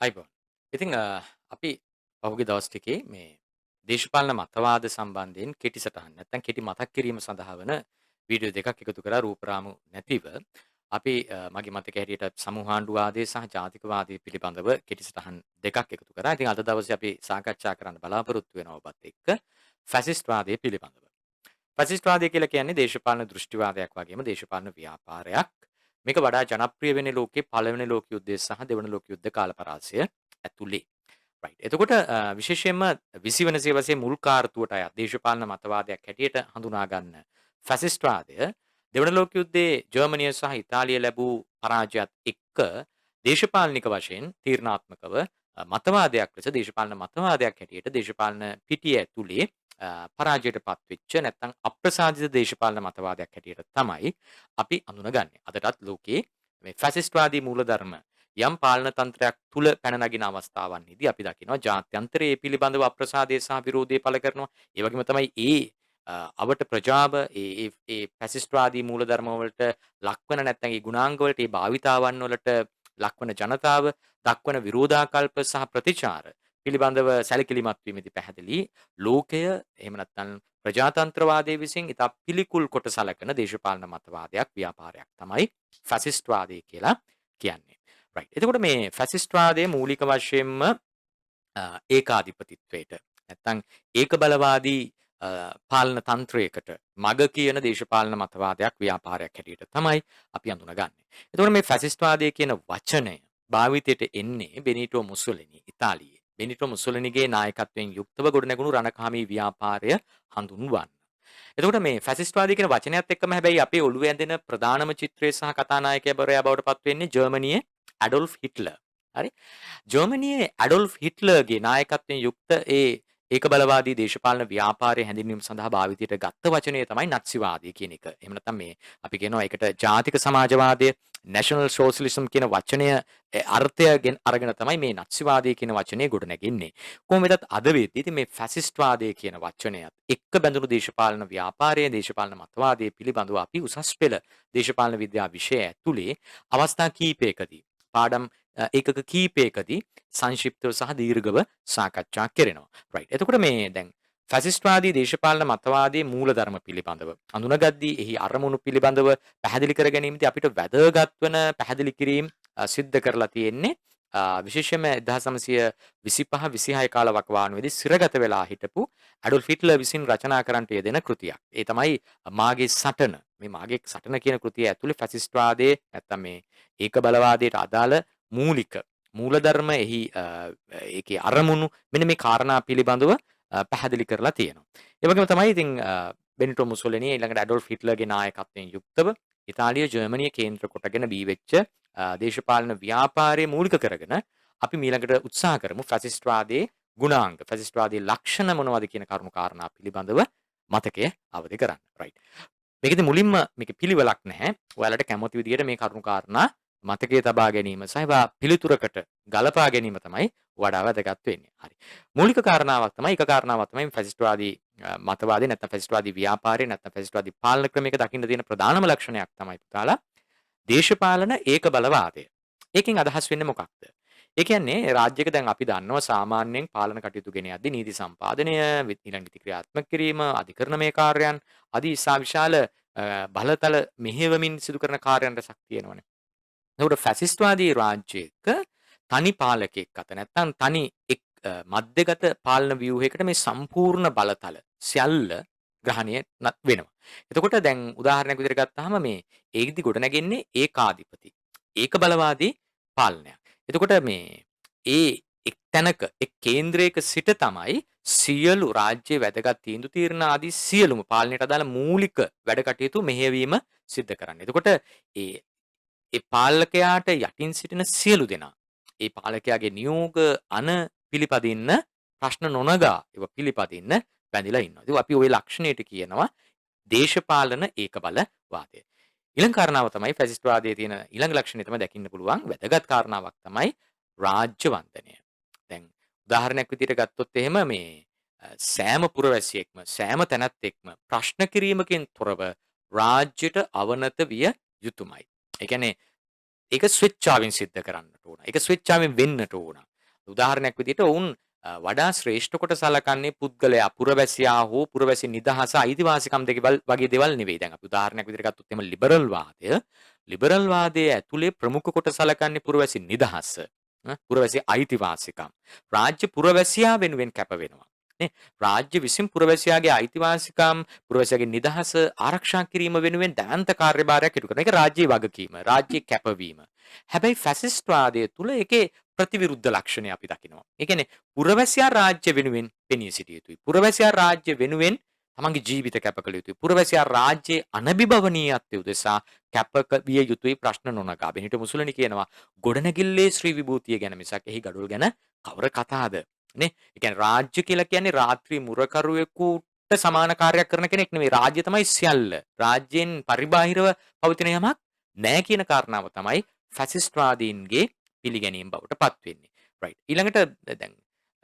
අයිබෝන්. ඉතින් අපි පහුගිය දවස් ටිකේ මේ දේශපාලන මතවාද සම්බන්ධයෙන් කෙටි සටහන් නැත්නම් කෙටි මතක් කිරීම සඳහා වන වීඩියෝ දෙකක් එකතු කරා රූපරාමු නැතිව. අපි මගේ මතකයේ හැටියට සමූහාණ්ඩුවාදය සහ ජාතිකවාදය පිළිබඳව කෙටි සටහන් දෙකක් එකතු කරා. ඉතින් අද දවසේ අපි සාකච්ඡා කරන්න බලාපොරොත්තු වෙන ඔබත් එක්ක ෆැසිස්ට් වාදය පිළිබඳව. ෆැසිස්ට් වාදය කියලා කියන්නේ දේශපාලන දෘෂ්ටිවාදයක් වගේම දේශපාලන ව්‍යාපාරයක්. මේක වඩා ජනප්‍රිය වෙන්නේ ලෝකයේ පළවෙනි ලෝක යුද්ධය සහ දෙවන ලෝක යුද්ධ කාලපරාසය ඇතුලේ. රයිට්. එතකොට විශේෂයෙන්ම 20 වන සියවසේ මුල් කාර්තුවට අයත් දේශපාලන මතවාදයක් හැටියට හඳුනා ගන්න ෆැසිස්ට් වාදය දෙවන ලෝක යුද්ධයේ ජර්මනිය සහ ඉතාලිය ලැබූ පරාජයත් එක්ක දේශපාලනික වශයෙන් තීරණාත්මකව මතවාදයක් ලෙස දේශපාලන මතවාදයක් හැටියට දේශපාලන පිටිය ඇතුලේ පරාජයට පත්වෙච්ච නැත්නම් අප්‍රසාදිත දේශපාලන මතවාදයක් හැටියට තමයි අපි අඳුනගන්නේ. අදටත් ලෝකයේ මේ ෆැසිස්ට්වාදී මූලධර්ම යම් පාලන තන්ත්‍රයක් තුල පැන නගින අවස්ථාවන්හිදී අපි දකිනවා ජාත්‍යන්තරයේ පිළිබඳව අප්‍රසාදය සහ විරෝධය පළ කරනවා. ඒ වගේම තමයි අවට ප්‍රජාව ඒ ෆැසිස්ට්වාදී මූලධර්ම වලට ලක්වන නැත්නම් ඒ ගුණාංග වලට ඒ භාවිතාවන් වලට ලක්වන ජනතාව දක්වන විරෝධාකල්ප සහ ප්‍රතිචාර පිළිබඳව සැලකිලිමත් වීමේදී පැහැදිලි ලෝකය එහෙම නැත්නම් ප්‍රජාතන්ත්‍රවාදයේ විසින් ඉතා පිළිකුල් කොට සලකන දේශපාලන මතවාදයක් ව්‍යාපාරයක් තමයි ෆැසිස්ට් වාදය කියලා කියන්නේ. රයිට්. එතකොට මේ ෆැසිස්ට් වාදයේ මූලික වශයෙන්ම ඒකාධිපතිත්වයට නැත්නම් ඒක බලවාදී පාලන තන්ත්‍රයකට මග කියන දේශපාලන මතවාදයක් ව්‍යාපාරයක් හැටියට තමයි අපි අඳුනගන්නේ. එතකොට මේ ෆැසිස්ට් වාදය කියන වචනය භාවිතයට එන්නේ බෙනිටෝ මුසොලිනි ඉතාලියේ. බෙනිටෝ මුසොලිනිගේ නායකත්වයෙන් යුක්තව ගොඩනැගුණු රණකාමී ව්‍යාපාරය හඳුන්වන්න. එතකොට මේ ෆැසිස්ට් වාදය කියන වචනයත් එක්කම හැබැයි අපේ ඔළුවේ ඇඳෙන ප්‍රධානම චිත්‍රය සහ කතානායකයා බවට පත් වෙන්නේ ජර්මනියේ ඇඩොල්ෆ් හිට්ලර්. හරි. ජර්මනියේ ඇඩොල්ෆ් හිට්ලර්ගේ නායකත්වයෙන් යුක්ත ඒක බලවාදී දේශපාලන ව්‍යාපාරය හැඳින්වීම සඳහා භාවිතයට ගත්ත වචනය තමයි නත්සිවාදී කියන එක. එහෙම නැත්නම් මේ අපි කියනවා ඒකට ජාතික සමාජවාදය නැෂනල් සෝෂලිසම් කියන වචනය අර්ථයගෙන් අරගෙන තමයි මේ නත්සිවාදී කියන වචනේ ගොඩනැගෙන්නේ. කොහොම වෙතත් අද වෙද්දී ඉතින් මේ ෆැසිස්ට් වාදය කියන වචනයත් එක්ක බැඳුණු දේශපාලන ව්‍යාපාරය දේශපාලන මතවාදයේ පිළිබඳව අපි උසස් පෙළ දේශපාලන විද්‍යා විෂය ඇතුලේ අවස්ථා කීපයකදී පාඩම් ඒකක කීපයකදී සංක්ෂිප්තව සහ දීර්ඝව සාකච්ඡා කරනවා. රයිට්. එතකොට මේ දැන් ෆැසිස්ට්වාදී දේශපාලන මතවාදයේ මූලධර්ම පිළිබඳව අඳුනගද්දී එහි අරමුණු පිළිබඳව පැහැදිලි කර ගැනීමදී අපිට වැදගත් වන පැහැදිලි කිරීම සිද්ධ කරලා තියෙන්නේ විශේෂයෙන්ම 1925-26 කාල වකවානුවේදී සිරගත වෙලා හිටපු ඇඩොල්ෆ් හිට්ලර් විසින් රචනා කරන්නට යෙදෙන කෘතියක්. ඒ තමයි මාගේ සටන. මේ මාගේ සටන කියන කෘතිය ඇතුලේ ෆැසිස්ට්වාදයේ නැත්තම් මේ ඒක බලවාදයට අදාළ මූලධර්ම එහි ඒකේ අරමුණු මෙන්න මේ කාරණා පිළිබඳව පැහැදිලි කරලා තියෙනවා. ඒ වගේම තමයි ඉතින් බෙනිටෝ මුසොලිනි ඊළඟට ඇඩොල්ෆ් හිට්ලර්ගේ නායකත්වයෙන් යුක්තව ඉතාලිය ජර්මනිය කේන්ද්‍ර කොටගෙන බිහි වෙච්ච දේශපාලන ව්‍යාපාරයේ මූලික කරගෙන අපි ඊළඟට උත්සාහ කරමු ෆැසිස්ට් වාදයේ ගුණාංග ෆැසිස්ට් වාදයේ ලක්ෂණ මොනවද කියන කරුණු කාරණා පිළිබඳව මතකය අවදි කරන්න. රයිට්. මේකෙදි මුලින්ම මේක පිළිවෙලක් නැහැ. ඔයාලට කැමති විදිහට මේ කරුණු කාරණා මතකයේ තබා ගැනීම සහ ඒවා පිළිතුරකට ගලපා ගැනීම තමයි වඩා වැදගත් වෙන්නේ. හරි. මූලික කාරණාවක් තමයි ෆැසිස්ට්වාදී මතවාදී නැත්නම් ෆැසිස්ට්වාදී ව්‍යාපාරේ නැත්නම් ෆැසිස්ට්වාදී පාලන ක්‍රමයක දකින්න තියෙන ප්‍රධානම ලක්ෂණයක් තමයි පුතාලා දේශපාලන ඒක බලවාදය. ඒකෙන් අදහස් වෙන්නේ මොකක්ද? ඒ කියන්නේ රාජ්‍යයක දැන් අපි දන්නවා සාමාන්‍යයෙන් පාලන කටයුතු ගෙන යද්දී නීති සම්පාදනය, ඊළඟ නීති ක්‍රියාත්මක කිරීම, අධිකරණමය කාර්යයන් ආදී විශාල බලතල මෙහෙයවමින් සිදු කරන කාර්යයන් රැසක් තියෙනවනේ. එතකොට ෆැසිස්ට්වාදී රාජ්‍යයක තනි පාලකෙක් අත නැත්නම් තනි මධ්‍යගත පාලන ව්‍යුහයකට මේ සම්පූර්ණ බලතල සියල්ල ග්‍රහණය වෙනවා. එතකොට දැන් උදාහරණයක් විදිහට ගත්තාම මේ ඒකෙදි ගොඩනැගෙන්නේ ඒකාධිපති. ඒක බලවාදී පාලනයක්. එතකොට මේ එක් තැනක එක් කේන්ද්‍රයක සිට තමයි සියලු රාජ්‍ය වැදගත් තීන්දුව తీරන ආදී සියලුම පාලනයට අදාළ මූලික වැඩ කටයුතු මෙහෙයවීම සිද්ධ කරන්නේ. එතකොට ඒ පාලකයාට යටින් සිටින සියලු දෙනා ඒ පාලකයාගේ නියෝග පිළිපදින්න ප්‍රශ්න නොනගා ඒව පිළිපදින්න බැඳිලා ඉන්නවා. ඉතින් අපි ওই ලක්ෂණයට කියනවා දේශපාලන ඒකබලවාදය. ඊළඟ කාරණාව තමයි ෆැසිස්ට් වාදයේ තියෙන ඊළඟ ලක්ෂණය තමයි දකින්න පුළුවන් වැදගත් කාරණාවක් තමයි රාජ්‍ය වන්දනය. දැන් උදාහරණයක් විදිහට ගත්තොත් එහෙම මේ සෑම පුරවැසියෙක්ම සෑම තැනැත්තෙක්ම ප්‍රශ්න කිරීමකින් තොරව රාජ්‍යයට අවනත විය යුතුමයි. ඒ කියන්නේ ඒක ස්විච්චාවෙන් සිද්ධ කරන්නට ඕන. ඒක ස්විච්චාවෙන් වෙන්නට ඕන. උදාහරණයක් විදිහට ඔවුන් වඩා ශ්‍රේෂ්ඨ කොට සලකන්නේ පුද්ගලයා පුරවැසියා හෝ පුරවැසි නිදහස අයිතිවාසිකම් දෙක වගේ දේවල් නෙවෙයි. දැන් අපි උදාහරණයක් විදිහට ගත්තොත් එහෙම ලිබරල් වාදයේ ඇතුලේ ප්‍රමුඛ කොට සලකන්නේ පුරවැසි නිදහස. පුරවැසි අයිතිවාසිකම්. රාජ්‍ය පුරවැසියා වෙනුවෙන් කැප වෙනවා. නේ? රාජ්‍ය විසින් පුරවැසියාගේ අයිතිවාසිකම් පුරවැසියාගේ නිදහස ආරක්ෂා කිරීම වෙනුවෙන් දැවැන්ත කාර්යභාරයක් ඉටු කරන එක රාජ්‍යයේ වගකීම, රාජ්‍යයේ කැපවීම. හැබැයි ෆැසිස්ට් වාදය තුල ඒකේ ප්‍රතිවිරුද්ධ ලක්ෂණය අපි දකිනවා. ඒ කියන්නේ පුරවැසියා රාජ්‍ය වෙනුවෙන් පෙනී සිටිය යුතුයි. පුරවැසියා රාජ්‍ය වෙනුවෙන් තමන්ගේ ජීවිත කැප කළ යුතුයි. පුරවැසියා රාජ්‍යයේ අනබිබවනීයත්වය උදෙසා කැප විය යුතුයි ප්‍රශ්න නොනගා. බෙනිටෝ මුසොලිනි කියනවා ගොඩනැගිල්ලේ ශ්‍රී විභූතිය ගැන මිසක් එහි ගඩොල් ගැන කවර කතාද? නේ? ඒ කියන්නේ රාජ්‍ය කියලා කියන්නේ රාත්‍රී මුරකරුවෙකුට සමාන කාර්යයක් කරන කෙනෙක් නෙවෙයි. රාජ්‍ය තමයි සියල්ල. රාජ්‍යයෙන් පරිබාහිරව පවතින යමක් නැහැ කියන කාරණාව තමයි ෆැසිස්ට් වාදීන්ගේ පිළිගැනීම බවට පත් වෙන්නේ. රයිට්. ඊළඟට දැන්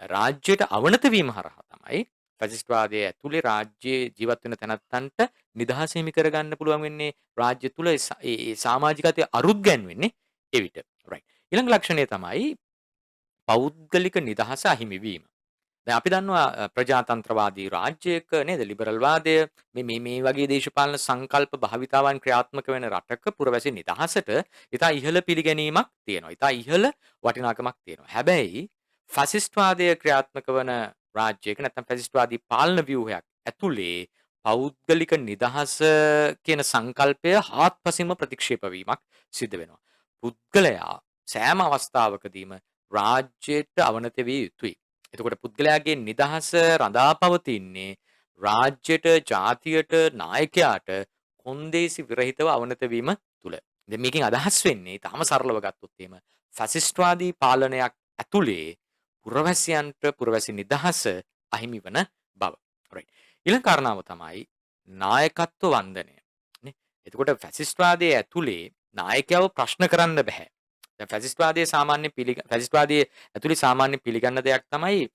රාජ්‍යයට අවනත වීම හරහා තමයි ෆැසිස්ට් වාදයේ ඇතුලේ රාජ්‍යයේ ජීවත් වෙන තැනැත්තන්ට නිදහස හිමි කරගන්න පුළුවන් වෙන්නේ රාජ්‍ය තුල ඒ සමාජිකත්වයේ අරුත් ගැන්වෙන්නේ එවිට. රයිට්. ඊළඟ ලක්ෂණය තමයි පෞද්ගලික නිදහස අහිමි වීම. දැන් අපි දන්නවා ප්‍රජාතන්ත්‍රවාදී රාජ්‍යයක නේද ලිබරල් වාදය මේ වගේ දේශපාලන සංකල්ප භාවිතාවන් ක්‍රියාත්මක වෙන රටක පුරවැසි නිදහසට ඉතා ඉහළ පිළිගැනීමක් තියෙනවා. ඉතා ඉහළ වටිනාකමක් තියෙනවා. හැබැයි ෆැසිස්ට් වාදය ක්‍රියාත්මක වන රාජ්‍යයක නැත්නම් ෆැසිස්ට් වාදී පාලන ව්‍යුහයක් ඇතුලේ පෞද්ගලික නිදහස කියන සංකල්පය හාත්පසින්ම ප්‍රතික්ෂේප වීමක් සිද්ධ වෙනවා. පුද්ගලයා සෑම අවස්ථාවකදීම රාජ්‍යයට අවනත විය යුතුයි. එතකොට පුද්ගලයාගේ නිදහස රඳා පවතින්නේ රාජ්‍යයට, ජාතියට, නායකයාට කොන්දේසි විරහිතව අවනත වීම තුල. දැන් මේකෙන් අදහස් වෙන්නේ තාම සරලව ගත්තොත් එහෙම ෆැසිස්ට්වාදී පාලනයක් ඇතුලේ පුරවැසියන්ට පුරවැසි නිදහස අහිමි වන බව. රයිට්. ඊළඟ කාරණාව තමයි නායකත්ව වන්දනය. නේ? එතකොට ෆැසිස්ට්වාදයේ ඇතුලේ නායකයව ප්‍රශ්න කරන්න බෑ. දැන් ෆැසිස්ට් වාදයේ ඇතුලේ සාමාන්‍ය පිළිගන්න දෙයක් තමයි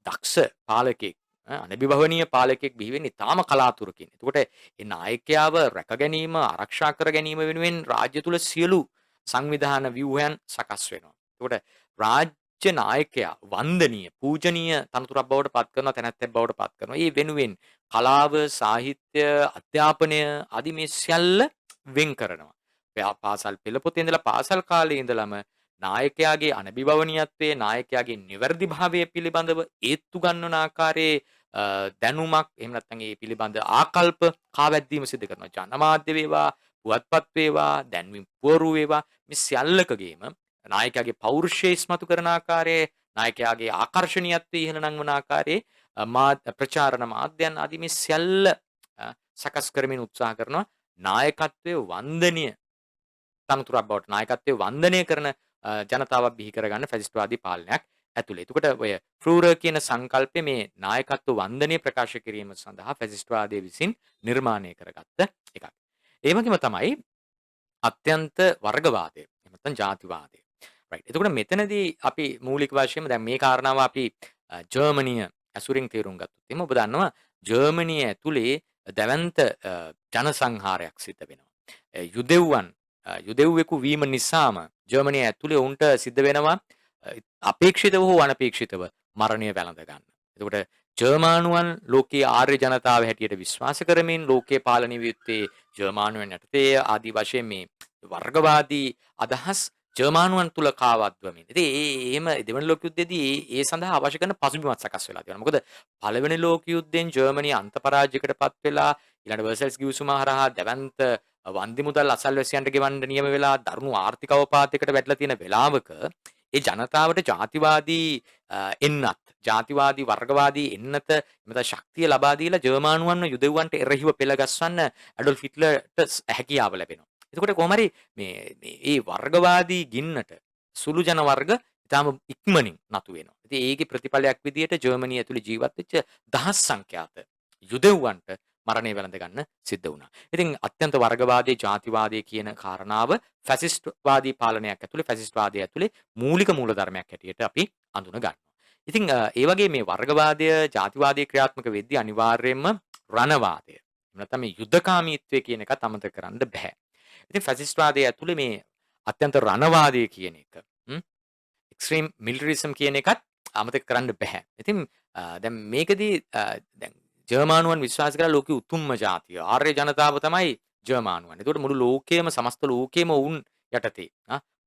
දක්ෂ පාලකෙක් අනබිභවනීය පාලකෙක් බිහි වෙන්නේ තාම කලාතුරකින්. එතකොට ඒ නායකයාව රැක ගැනීම ආරක්ෂා කර ගැනීම වෙනුවෙන් රාජ්‍ය තුල සියලු සංවිධාන ව්‍යුහයන් සකස් වෙනවා. එතකොට රාජ්‍ය නායකයා වන්දනීය පූජනීය තනතුරක් බවට පත් කරනවා තැනැත්තෙක් බවට පත් කරනවා. ඒ වෙනුවෙන් කලාව, සාහිත්‍ය, අධ්‍යාපනය ආදී මේ සියල්ල වෙන් කරනවා. පාසල් පෙළ පොතේ ඉඳලා පාසල් කාලේ ඉඳලම නායකයාගේ අනබිබවනීයත්වයේ නායකයාගේ නිවැරදිභාවය පිළිබඳව ඒත්තු ගන්වන ආකාරයේ දැනුමක් එහෙම නැත්නම් ඒ පිළිබඳ ආකල්ප කාවැද්දීම සිදු කරනවා. ජනමාධ්‍ය වේවා, පුවත්පත් වේවා, දැන්වීම් පුවරු වේවා මේ සියල්ලකගේම නායකයාගේ පෞරුෂය ඉස්මතු කරන ආකාරයේ නායකයාගේ ආකර්ශනීයත්වය ඉහළ නංවන ආකාරයේ ප්‍රචාරණ මාධ්‍යයන් ආදී මේ සියල්ල සකස් කරමින් උත්සාහ කරනවා නායකත්වයේ වන්දනීය තනතුරක් බවට නායකත්වයේ වන්දනය කරන ජනතාවක් බිහි කරගන්න ෆැසිස්ට්වාදී පාලනයක් ඇතුළේ. එතකොට ඔය ෆ්‍රූරර් කියන සංකල්පය මේ නායකත්ව වන්දනය ප්‍රකාශ කිරීම සඳහා ෆැසිස්ට්වාදය විසින් නිර්මාණය කරගත්ත එකක්. ඒ වගේම තමයි අත්‍යන්ත වර්ගවාදය. එහෙම නැත්නම් ජාතිවාදය. රයිට්. එතකොට මෙතනදී අපි මූලික වශයෙන්ම දැන් මේ කාරණාව අපි ජර්මනිය ඇසුරින් තේරුම් ගත්තොත් එහෙනම් ඔබ දන්නවා ජර්මනිය ඇතුලේ දැවැන්ත ජනසංහාරයක් සිද්ධ වෙනවා. යුදෙව්වෙකු වීම නිසාම ජර්මනිය ඇතුලේ උන්ට සිද්ධ වෙනවා අපේක්ෂිතව හෝ අනපේක්ෂිතව මරණය වැළඳ ගන්න. එතකොට ජර්මානුවන් ලෝකයේ ආර්ය ජනතාව හැටියට විශ්වාස කරමින් ලෝකයේ පාලනය විය යුත්තේ ජර්මානුවන් යටතේ ආදී වශයෙන් මේ වර්ගවාදී අදහස් ජර්මානුවන් තුල කාවද්වමින්. ඉතින් එහෙම දෙවන ලෝක යුද්ධයේදී ඒ සඳහා අවශ්‍ය කරන පසුබිමක් සකස් වෙලා තියෙනවා. මොකද පළවෙනි ලෝක යුද්ධයෙන් ජර්මනිය අන්ත පරාජයකටපත් වෙලා ඊළඟ වර්සල්ස් ගිවිසුම හරහා දැවැන්ත වන්දි මුදල් අසල්වැසියන්ට ගෙවන්න නියම වෙලා දරුණු ආර්ථික අවපාතයකට වැටලා තියෙන වෙලාවක ඒ ජනතාවට ජාතිවාදී එන්නත් ජාතිවාදී වර්ගවාදී එන්නත එමෙත ශක්තිය ලබා දීලා ජර්මානුවන්ව යුදෙව්වන්ට එරෙහිව පෙළගස්වන්න ඇඩොල්ෆ් හිට්ලර්ට හැකියාව ලැබෙනවා. එතකොට කොහොම හරි මේ වර්ගවාදී ගින්නට සුළු ජන වර්ග ඉතාම ඉක්මනින් නතු වෙනවා. ඉතින් ඒකේ ප්‍රතිඵලයක් විදියට ජර්මනිය ඇතුළේ ජීවත් වෙච්ච දහස් සංඛ්‍යාත යුදෙව්වන්ට මරණය වැළඳ ගන්න සිද්ධ වුණා. ඉතින් අත්‍යන්ත වර්ගවාදී ජාතිවාදී කියන කාරණාව ෆැසිස්ට් වාදී පාලනයක් ඇතුලේ ෆැසිස්ට් වාදය ඇතුලේ මූලික මූලධර්මයක් හැටියට අපි අඳුන ගන්නවා. ඉතින් ඒ වගේ මේ වර්ගවාදය ජාතිවාදී ක්‍රියාත්මක වෙද්දී අනිවාර්යයෙන්ම රණවාදය එහෙම නැත්නම් මේ යුද්ධකාමීත්වය කියන එකත් අමතක කරන්න බෑ. ඉතින් ෆැසිස්ට් වාදය ඇතුලේ මේ අත්‍යන්ත රණවාදය කියන එක එක්ස්ට්‍රීම් මිලිටරිසම් කියන එකත් අමතක කරන්න බැහැ. ඉතින් දැන් මේකදී දැන් ජර්මානුවන් විශ්වාස කරා ලෝකේ උතුම්ම ජාතිය. ආර්ය ජනතාව තමයි ජර්මානුවන්. ඒකට මුළු ලෝකයේම සමස්ත ලෝකයේම ඔවුන් යටතේ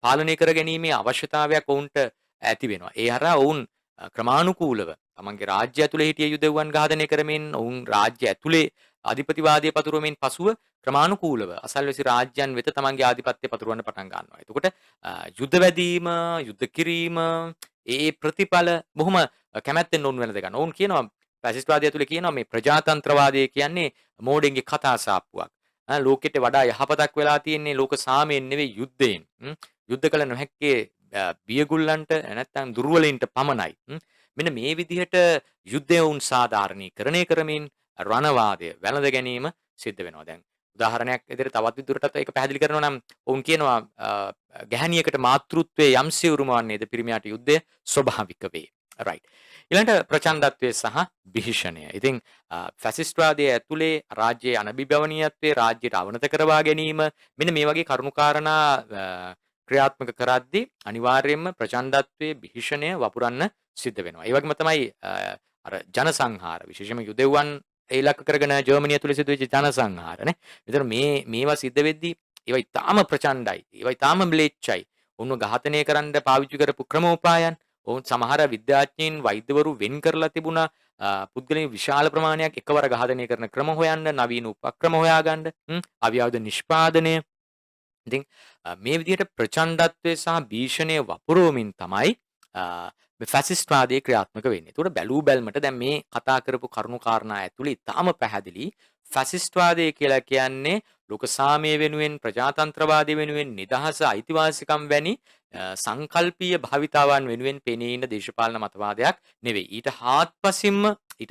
පාලනය කර ගැනීමේ අවශ්‍යතාවයක් ඔවුන්ට ඇති වෙනවා. ඒ හරහා ඔවුන් ක්‍රමානුකූලව තමන්ගේ රාජ්‍ය ඇතුලේ හිටිය යුදෙව්වන් ඝාතනය කරමින් ඔවුන් රාජ්‍ය ඇතුලේ ආධිපතිවාදය පතුරවමින් පසුව ක්‍රමානුකූලව අසල්වැසි රාජ්‍යයන් වෙත තමන්ගේ ආධිපත්‍ය පතුරවන්න පටන් ගන්නවා. එතකොට යුද්ධ වැදීම, යුද්ධ කිරීම, ඒ ප්‍රතිඵල බොහොම කැමැත්තෙන් ඔවුන් වෙනද ගන්න. ඔවුන් කියනවා ෆැසිස්ට්වාදය ඇතුලේ කියනවා මේ ප්‍රජාතන්ත්‍රවාදය කියන්නේ මෝඩෙන්ගේ කතා සාප්පුවක්. ලෝකෙට වඩා යහපතක් වෙලා තියෙන්නේ ලෝක සාමයෙන් නෙවෙයි යුද්ධයෙන්. යුද්ධ කළ නොහැක්කේ බියගුල්ලන්ට නැත්නම් දුර්වලයින්ට පමණයි. මෙන්න මේ විදිහට යුද්ධය උන් සාධාරණීකරණය කරමින් රණවාදය වැළඳ ගැනීම සිද්ධ වෙනවා. දැන් උදාහරණයක් විදිහට තවත් විදුරටත් ඒක පැහැදිලි කරනවා නම් ඔවුන් කියනවා ගැහණියකට මාතෘත්වයේ යම්සේ උරුමවන්නේද පිරිමියාට යුද්ධය ස්වභාවික වේ. රයිට්. ඊළඟට ප්‍රචණ්ඩත්වය සහ බිහිෂණය. ඉතින් ෆැසිස්ට්වාදයේ ඇතුලේ රාජ්‍යයේ අනබිබවනීයත්වයේ රාජ්‍යයට අවනත කරවා ගැනීම මෙන්න මේ වගේ කරුණුකාරණා ක්‍රියාත්මක කරද්දී අනිවාර්යයෙන්ම ප්‍රචණ්ඩත්වයේ බිහිෂණය වපුරන්න සිද්ධ වෙනවා. ඒ වගේම තමයි අර ජන සංහාර විශේෂයෙන්ම යුදෙව්වන් ඉලක්ක කරගෙන ජර්මනිය තුල සිදුවෙච්ච ජන සංහාර නේ. විතර මේවා සිද්ධ වෙද්දී ඒවා ඉතාම ප්‍රචණ්ඩයි. ඒවා ඉතාම ම්ලේච්ඡයි. උන්ව ඝාතනය කරන්න පාවිච්චි කරපු ක්‍රමෝපායන් ඔවුන් සමහර විද්‍යාඥයින් වෛද්‍යවරු වෙන් කරලා තිබුණා පුද්ගලයන් විශාල ප්‍රමාණයක් එකවර ඝාතනය කරන ක්‍රම හොයන්න නවීන උපක්‍රම හොයාගන්න අවියාවද නිෂ්පාදනය. ඉතින් මේ විදිහට ප්‍රචණ්ඩත්වය සහ භීෂණය වපුරවමින් තමයි ෆැසිස්ට් වාදයේ ක්‍රියාත්මක වෙන්නේ. ඒකට බැලූ බැල්මට දැන් මේ කතා කරපු කරුණු කාරණා ඇතුළේ ඉතාම පැහැදිලි ෆැසිස්ට් වාදය කියලා කියන්නේ ලෝක සාමය වෙනුවෙන් ප්‍රජාතන්ත්‍රවාදය වෙනුවෙන් නිදහස අයිතිවාසිකම් වැනි සංකල්පීය භාවිතාවන් වෙනුවෙන් පෙනී ඉන්න දේශපාලන මතවාදයක් නෙවෙයි. ඊට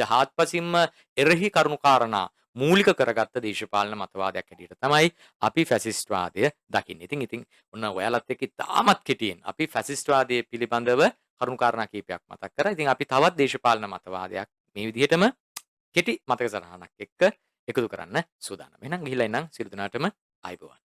හාත්පසින්ම එරෙහි කරුණු කාරණා මූලික කරගත්ත දේශපාලන මතවාදයක් හැටියට තමයි අපි ෆැසිස්ට් වාදය දකින්නේ. ඉතින් ඔන්න ඔයාලත් එක්ක ඉතාමත් කෙටියෙන් අපි ෆැසිස්ට් වාදයේ පිළිබඳව කරුණු කාරණා කීපයක් මතක් කරා. ඉතින් අපි තවත් දේශපාලන මතවාදයක් මේ විදිහටම කෙටි මතක සටහනක් එක්ක එකතු කරන්න සූදානම්. එහෙනම් ගිහිල්ලා ඉන්නම් සියලු දෙනාටම ආයුබෝවන්.